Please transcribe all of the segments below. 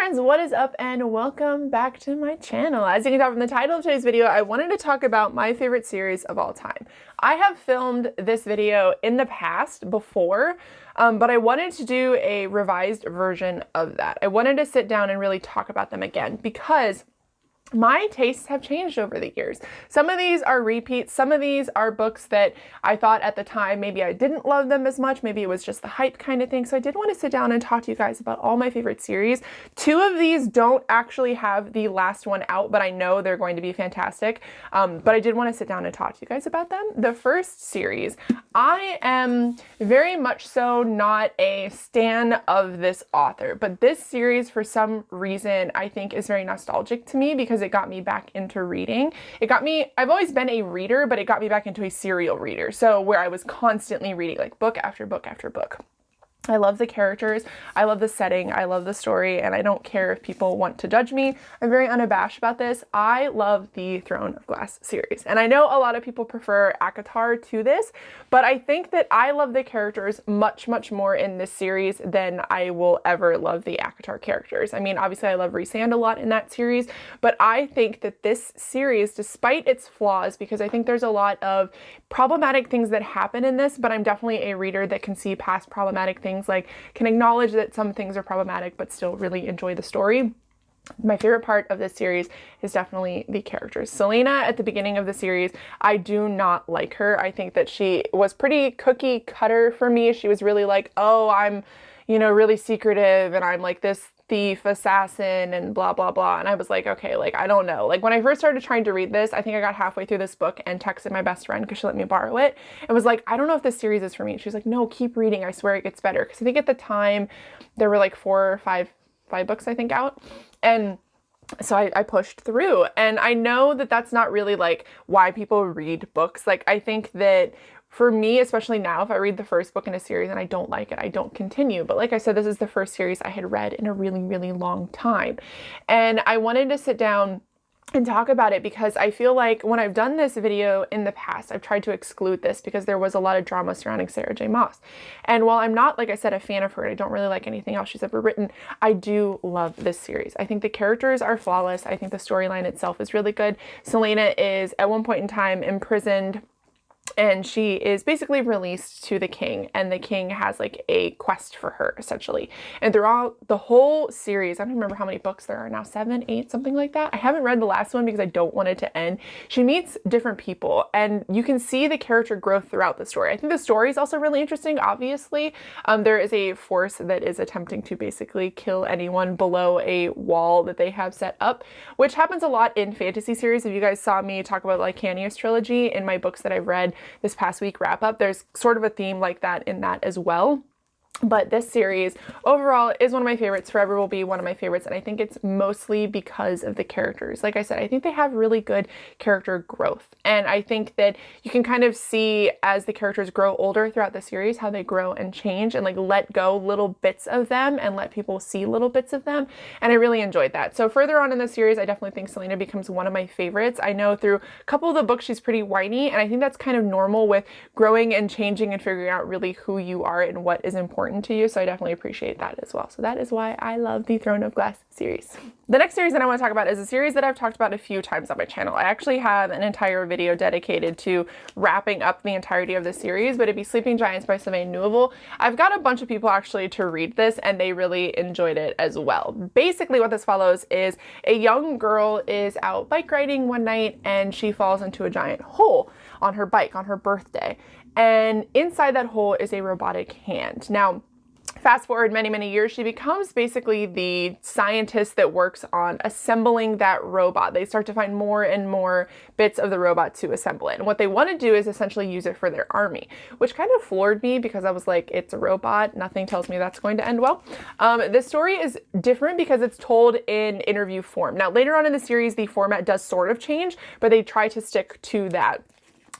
friends, what is up and welcome back to my channel. As you can tell from the title of today's video, I wanted to talk about my favorite series of all time. I have filmed this video in the past before, but I wanted to do a revised version of that. I wanted to sit down and really talk about them again because my tastes have changed over the years. Some of these are repeats. Some of these are books that I thought at the time maybe I didn't love them as much. Maybe it was just the hype kind of thing. So I did want to sit down and talk to you guys about all my favorite series. Two of these don't actually have the last one out, but I know they're going to be fantastic. But I did want to sit down and talk to you guys about them. The first series, I am very much so not a stan of this author, but this series for some reason I think is very nostalgic to me because it got me back into reading. I've always been a reader, but it got me back into a serial reader. So where I was constantly reading like book after book after book. I love the characters, I love the setting, I love the story, and I don't care if people want to judge me. I'm very unabashed about this. I love the Throne of Glass series. And I know a lot of people prefer ACOTAR to this, but I think that I love the characters much, much more in this series than I will ever love the ACOTAR characters. I mean, obviously I love Rhysand a lot in that series, but I think that this series, despite its flaws, because I think there's a lot of problematic things that happen in this, but I'm definitely a reader that can see past problematic things, like can acknowledge that some things are problematic but still really enjoy the story. My favorite part of this series is definitely the characters. Celaena at the beginning of the series, I do not like her. I think that she was pretty cookie cutter for me. She was really like, oh, I'm, really secretive and I'm like this thief, assassin, and blah, blah, blah. And I was like, okay, like, I don't know. Like when I first started trying to read this, I think I got halfway through this book and texted my best friend because she let me borrow it and was like, I don't know if this series is for me. She's like, no, keep reading. I swear it gets better. Because I think at the time there were like four or five books, I think, out. And so I pushed through, and I know that that's not really like why people read books. Like I think that for me, especially now, if I read the first book in a series and I don't like it, I don't continue. But like I said, this is the first series I had read in a really, really long time. And I wanted to sit down and talk about it because I feel like when I've done this video in the past, I've tried to exclude this because there was a lot of drama surrounding Sarah J. Maas. And while I'm not, like I said, a fan of her, I don't really like anything else she's ever written, I do love this series. I think the characters are flawless. I think the storyline itself is really good. Celaena is at one point in time imprisoned, and she is basically released to the king, and the king has like a quest for her essentially. And throughout the whole series, I don't remember how many books there are now, 7, 8, something like that. I haven't read the last one because I don't want it to end. She meets different people and you can see the character growth throughout the story. I think the story is also really interesting. Obviously, there is a force that is attempting to basically kill anyone below a wall that they have set up, which happens a lot in fantasy series. If you guys saw me talk about like Cannius trilogy in my books that I've read this past week wrap up, there's sort of a theme like that in that as well. But this series overall is one of my favorites, forever will be one of my favorites, and I think it's mostly because of the characters. Like I said, I think they have really good character growth, and I think that you can kind of see as the characters grow older throughout the series how they grow and change and like let go little bits of them and let people see little bits of them, and I really enjoyed that. So further on in the series, I definitely think Celaena becomes one of my favorites. I know through a couple of the books she's pretty whiny, and I think that's kind of normal with growing and changing and figuring out really who you are and what is important to you, so I definitely appreciate that as well. So that is why I love the Throne of Glass series. The next series that I want to talk about is a series that I've talked about a few times on my channel. I actually have an entire video dedicated to wrapping up the entirety of the series, but it'd be Sleeping Giants by Sylvain Neuvel. I've got a bunch of people actually to read this and they really enjoyed it as well. Basically what this follows is a young girl is out bike riding one night and she falls into a giant hole on her bike on her birthday. And inside that hole is a robotic hand. Now, fast forward many, many years, she becomes basically the scientist that works on assembling that robot. They start to find more and more bits of the robot to assemble it. And what they want to do is essentially use it for their army, which kind of floored me because I was like, it's a robot. Nothing tells me that's going to end well. This story is different because it's told in interview form. Now, later on in the series, the format does sort of change, but they try to stick to that.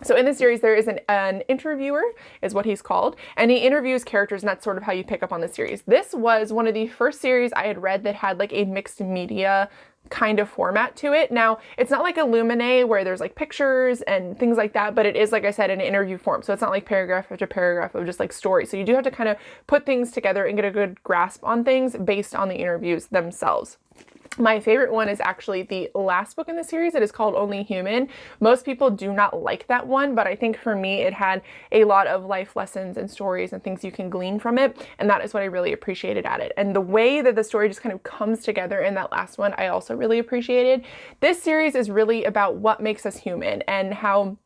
So in the series, there is an interviewer, is what he's called, and he interviews characters, and that's sort of how you pick up on the series. This was one of the first series I had read that had like a mixed media kind of format to it. Now, it's not like Illuminae where there's like pictures and things like that, but it is, like I said, an interview form. So it's not like paragraph after paragraph of just like story. So you do have to kind of put things together and get a good grasp on things based on the interviews themselves. My favorite one is actually the last book in the series. It is called Only Human. Most people do not like that one, but I think for me, it had a lot of life lessons and stories and things you can glean from it. And that is what I really appreciated at it. And the way that the story just kind of comes together in that last one, I also really appreciated. This series is really about what makes us human and how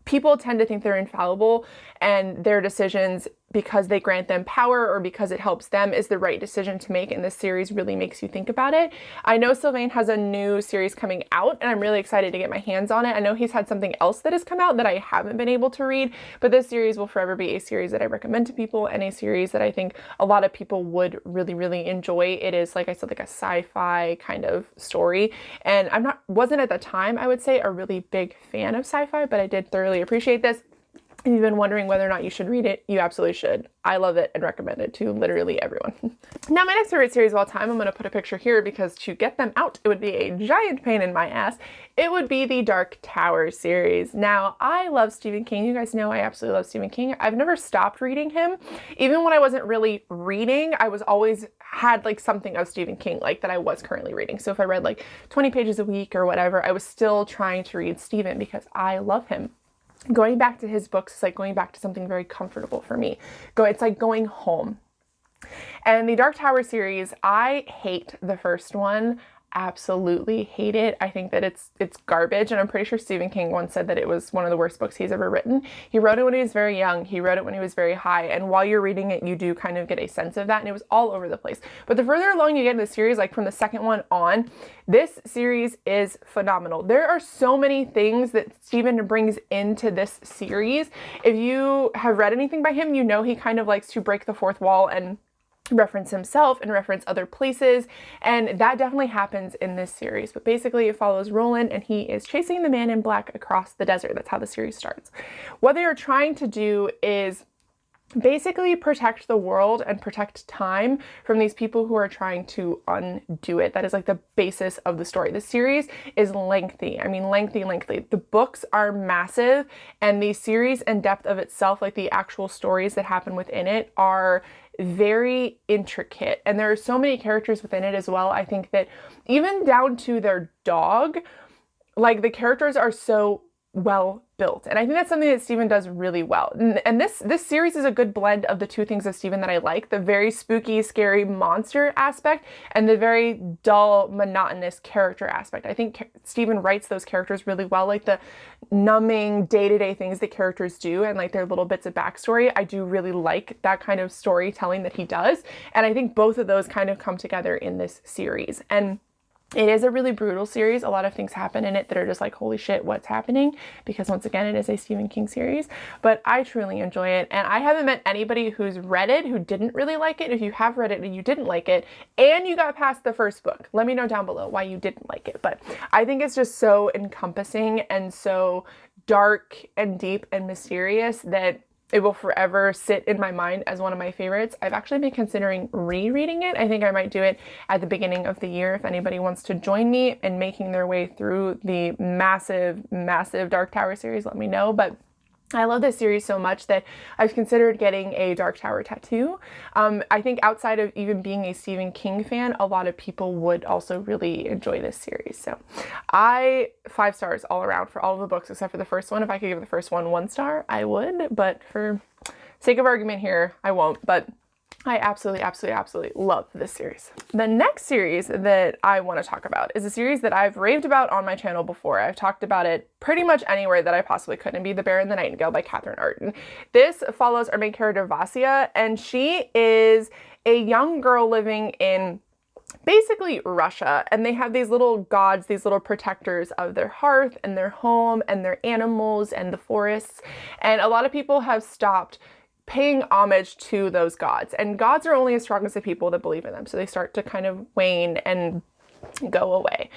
people tend to think they're infallible and their decisions, because they grant them power or because it helps them, is the right decision to make. And this series really makes you think about it. I know Sylvain has a new series coming out and I'm really excited to get my hands on it. I know he's had something else that has come out that I haven't been able to read, but this series will forever be a series that I recommend to people and a series that I think a lot of people would really, really enjoy. It is, like I said, like a sci-fi kind of story. And wasn't at the time, I would say, a really big fan of sci-fi, but I did thoroughly appreciate this. If you've been wondering whether or not you should read it, you absolutely should. I love it and recommend it to literally everyone. Now, my next favorite series of all time, I'm going to put a picture here because to get them out, it would be a giant pain in my ass. It would be the Dark Tower series. Now, I love Stephen King. You guys know I absolutely love Stephen King. I've never stopped reading him. Even when I wasn't really reading, I was always had like something of Stephen King like that I was currently reading. So if I read like 20 pages a week or whatever, I was still trying to read Stephen because I love him. Going back to his books is like going back to something very comfortable for me. It's like going home. And the Dark Tower series, I hate the first one. Absolutely hate it. I think that it's garbage, and I'm pretty sure Stephen King once said that it was one of the worst books he's ever written. He wrote it when he was very young. He wrote it when he was very high, and while you're reading it, you do kind of get a sense of that, and it was all over the place. But the further along you get in the series, like from the second one on, this series is phenomenal. There are so many things that Stephen brings into this series. If you have read anything by him, you know he kind of likes to break the fourth wall and reference himself and reference other places, and that definitely happens in this series. But basically it follows Roland, and he is chasing the man in black across the desert. That's how the series starts. What they are trying to do is basically protect the world and protect time from these people who are trying to undo it. That is like the basis of the story. The series is lengthy. I mean, lengthy. The books are massive, and the series and depth of itself, like the actual stories that happen within it, are very intricate. And there are so many characters within it as well. I think that even down to their dog, like the characters are so well built. And I think that's something that Stephen does really well. And this series is a good blend of the two things of Stephen that I like: the very spooky, scary monster aspect and the very dull, monotonous character aspect. I think Stephen writes those characters really well, like the numbing day-to-day things that characters do and like their little bits of backstory. I do really like that kind of storytelling that he does. And I think both of those kind of come together in this series. And it is a really brutal series. A lot of things happen in it that are just like, holy shit, what's happening? Because once again, it is a Stephen King series, but I truly enjoy it. And I haven't met anybody who's read it who didn't really like it. If you have read it and you didn't like it and you got past the first book, let me know down below why you didn't like it. But I think it's just so encompassing and so dark and deep and mysterious that it will forever sit in my mind as one of my favorites. I've actually been considering rereading it. I think I might do it at the beginning of the year. If anybody wants to join me in making their way through the massive, massive Dark Tower series, let me know. But I love this series so much that I've considered getting a Dark Tower tattoo. I think outside of even being a Stephen King fan, a lot of people would also really enjoy this series. So 5 stars all around for all of the books except for the first one. If I could give the first one 1 star, I would, but for sake of argument here, I won't. But I absolutely love this series. The next series that I want to talk about is a series that I've raved about on my channel before. I've talked about it pretty much anywhere that I possibly could, and be The Bear and the Nightingale by Catherine Arden. This follows our main character, Vasya, and she is a young girl living in basically Russia, and they have these little gods, these little protectors of their hearth and their home and their animals and the forests. And a lot of people have stopped paying homage to those gods, and gods are only as strong as the people that believe in them, so they start to kind of wane and go away.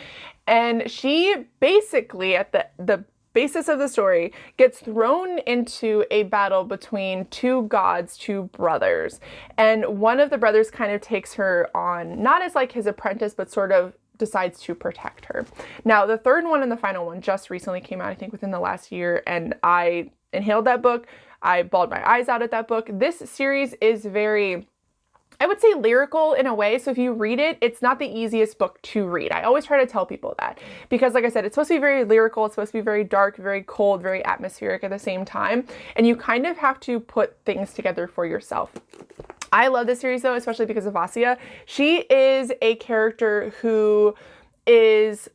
And she basically, at the basis of the story, gets thrown into a battle between 2 gods, 2 brothers, and one of the brothers kind of takes her on, not as like his apprentice, but sort of decides to protect her. Now, the third one and the final one just recently came out, I think within the last year, and I inhaled that book. I bawled my eyes out at that book. This series is very, I would say, lyrical in a way. So if you read it, it's not the easiest book to read. I always try to tell people that because, like I said, it's supposed to be very lyrical. It's supposed to be very dark, very cold, very atmospheric at the same time. And you kind of have to put things together for yourself. I love this series though, especially because of Vasya. She is a character who is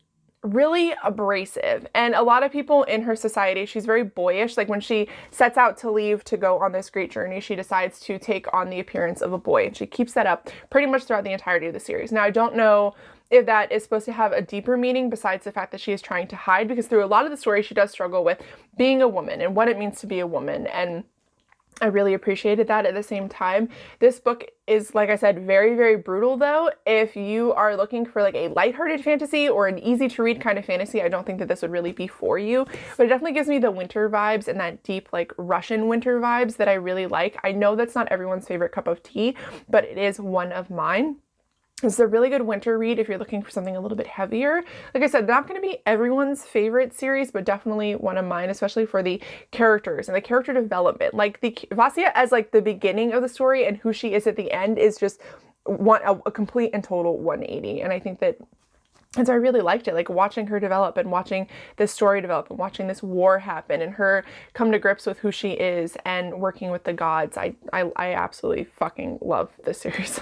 really abrasive, and a lot of people in her society, she's very boyish. Like when she sets out to leave to go on this great journey, she decides to take on the appearance of a boy, and she keeps that up pretty much throughout the entirety of the series. Now, I don't know if that is supposed to have a deeper meaning besides the fact that she is trying to hide, because through a lot of the story, she does struggle with being a woman and what it means to be a woman, and I really appreciated that. At the same time, this book is, like I said, very, very brutal though. If you are looking for like a lighthearted fantasy or an easy to read kind of fantasy, I don't think that this would really be for you, but it definitely gives me the winter vibes and that deep like Russian winter vibes that I really like. I know that's not everyone's favorite cup of tea, but it is one of mine. It's a really good winter read if you're looking for something a little bit heavier. Like I said, not going to be everyone's favorite series, but definitely one of mine, especially for the characters and the character development. Like the Vasya as like the beginning of the story and who she is at the end is just a complete and total 180. And I think that, and so I really liked it, like watching her develop and watching this story develop and watching this war happen and her come to grips with who she is and working with the gods. I absolutely fucking love this series.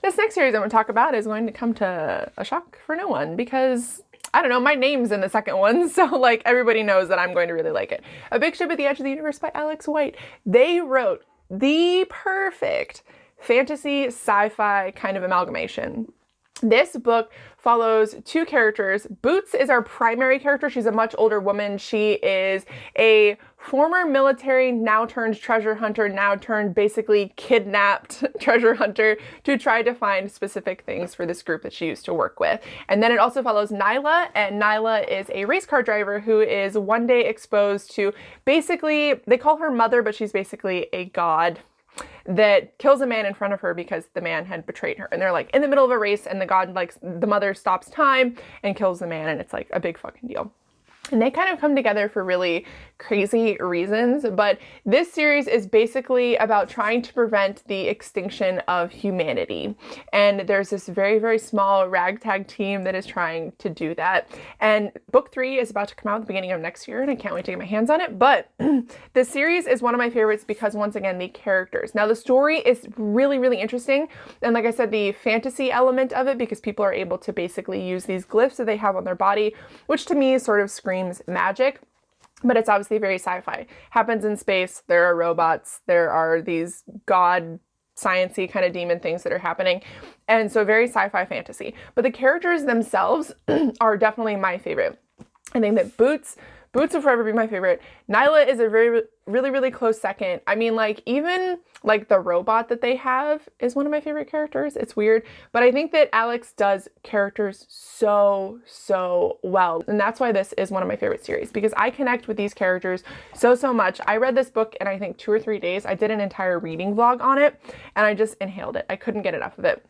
This next series I'm going to talk about is going to come to a shock for no one because, I don't know, my name's in the second one, so like everybody knows that I'm going to really like it. A Big Ship at the Edge of the Universe by Alex White. They wrote the perfect fantasy sci-fi kind of amalgamation. This book follows two characters. Boots is our primary character. She's a much older woman. She is a former military, now turned treasure hunter, now turned basically kidnapped treasure hunter to try to find specific things for this group that she used to work with. And then it also follows Nyla, and Nyla is a race car driver who is one day exposed to basically, they call her mother, but she's basically a god that kills a man in front of her because the man had betrayed her. And they're like in the middle of a race and the god, like the mother stops time and kills the man, and it's like a big fucking deal. And they kind of come together for really crazy reasons, but this series is basically about trying to prevent the extinction of humanity. And there's this very, very small ragtag team that is trying to do that. And book 3 is about to come out at the beginning of next year, and I can't wait to get my hands on it. But this series is one of my favorites because, once again, the characters. Now, the story is really, really interesting. And like I said, the fantasy element of it, because people are able to basically use these glyphs that they have on their body, which to me sort of screams magic, but it's obviously very sci-fi. Happens in space, there are robots, there are these god science-y kind of demon things that are happening, and so very sci-fi fantasy. But the characters themselves are definitely my favorite. I think that Boots will forever be my favorite. Nyla is a very, really, really close second. I mean, like, even like the robot that they have is one of my favorite characters. It's weird, but I think that Alex does characters so, so well. And that's why this is one of my favorite series, because I connect with these characters so, so much. I read this book in, I think, 2 or 3 days. I did an entire reading vlog on it, and I just inhaled it. I couldn't get enough of it.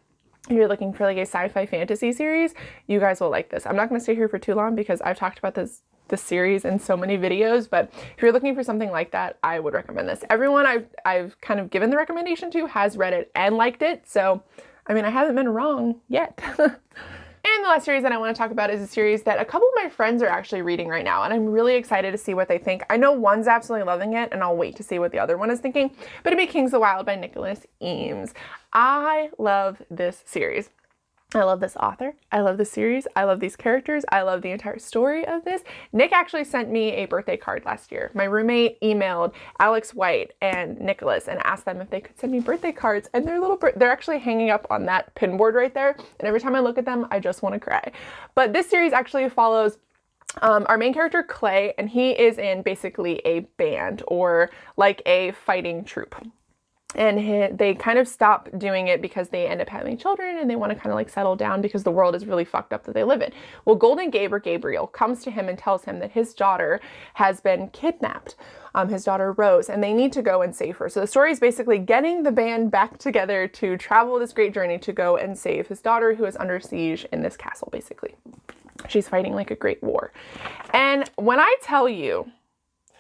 If you're looking for like a sci-fi fantasy series, you guys will like this. I'm not going to stay here for too long because I've talked about this series in so many videos, but if you're looking for something like that, I would recommend this. Everyone I've kind of given the recommendation to has read it and liked it, so I mean, I haven't been wrong yet. And the last series that I want to talk about is a series that a couple of my friends are actually reading right now, and I'm really excited to see what they think. I know one's absolutely loving it, and I'll wait to see what the other one is thinking, but it'd be Kings of the Wild by Nicholas Eames. I love this series. I love this author. I love this series. I love these characters. I love the entire story of this. Nick actually sent me a birthday card last year. My roommate emailed Alex White and Nicholas and asked them if they could send me birthday cards, and they're actually hanging up on that pin board right there. And every time I look at them, I just want to cry. But this series actually follows our main character, Clay, and he is in basically a band or like a fighting troupe. and they kind of stop doing it because they end up having children and they want to kind of like settle down because the world is really fucked up that they live in. Well, Golden Gabe, or Gabriel, comes to him and tells him that his daughter has been kidnapped, his daughter Rose, and they need to go and save her. So the story is basically getting the band back together to travel this great journey to go and save his daughter, who is under siege in this castle, basically. She's fighting like a great war. And when I tell you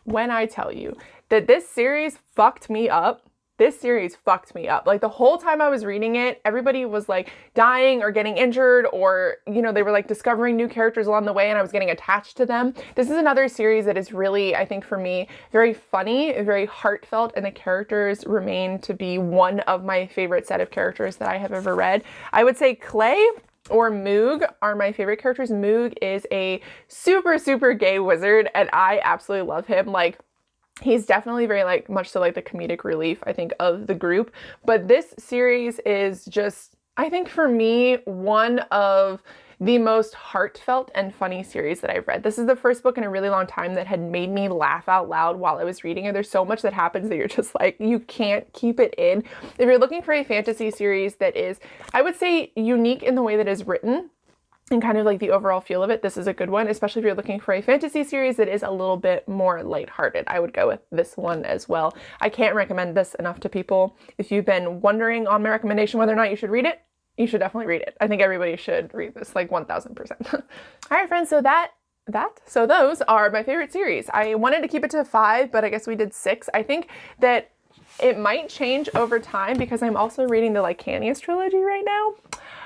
that this series fucked me up, like the whole time I was reading it, everybody was like dying or getting injured, or, you know, they were like discovering new characters along the way and I was getting attached to them. This is another series that is really, I think for me, very funny, very heartfelt, and the characters remain to be one of my favorite set of characters that I have ever read. I would say Clay or Moog are my favorite characters. Moog is a super, super gay wizard and I absolutely love him. Like, he's definitely very like much so like the comedic relief, I think, of the group. But this series is just, I think for me, one of the most heartfelt and funny series that I've read. This is the first book in a really long time that had made me laugh out loud while I was reading it. There's so much that happens that you're just like, you can't keep it in. If you're looking for a fantasy series that is, I would say, unique in the way that it's written, and kind of like the overall feel of it, this is a good one, especially if you're looking for a fantasy series that is a little bit more lighthearted. I would go with this one as well. I can't recommend this enough to people. If you've been wondering on my recommendation whether or not you should read it, you should definitely read it. I think everybody should read this, like 1000%. All right, friends, so so those are my favorite series. I wanted to keep it to 5, but I guess we did 6. I think that it might change over time because I'm also reading the Lycanius trilogy right now,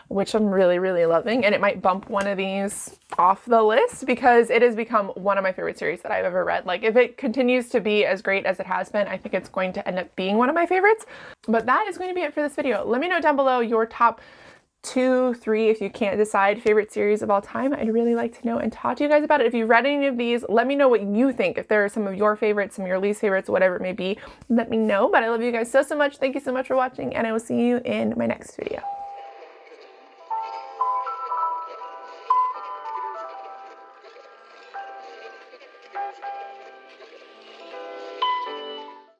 which I'm really, really loving. And it might bump one of these off the list because it has become one of my favorite series that I've ever read. Like, if it continues to be as great as it has been, I think it's going to end up being one of my favorites. But that is going to be it for this video. Let me know down below your top 2, 3, if you can't decide, favorite series of all time. I'd really like to know and talk to you guys about it. If you've read any of these, let me know what you think. If there are some of your favorites, some of your least favorites, whatever it may be, let me know. But I love you guys so, so much. Thank you so much for watching, and I will see you in my next video.